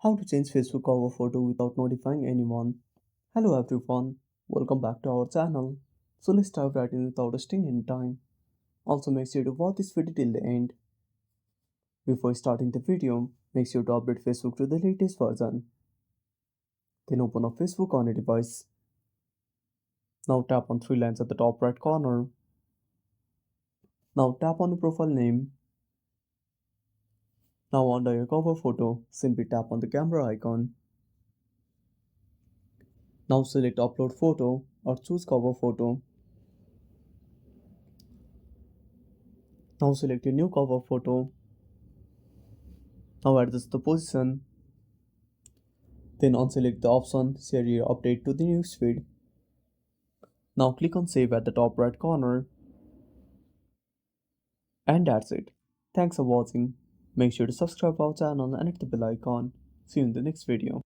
How to change Facebook cover photo without notifying anyone. Hello everyone, welcome back to our channel. So let's dive right in without wasting any time. Also make sure to watch this video till the end. Before starting the video, make sure to update Facebook to the latest version. Then open up Facebook on a device. Now tap on three lines at the top right corner. Now tap on the profile name. Now under your cover photo, simply tap on the camera icon. Now select upload photo or choose cover photo. Now select a new cover photo. Now adjust the position. Then unselect the option Share your update to the newsfeed. Now click on Save at the top right corner. And that's it. Thanks for watching. Make sure to subscribe our channel and hit the bell icon. See you in the next video.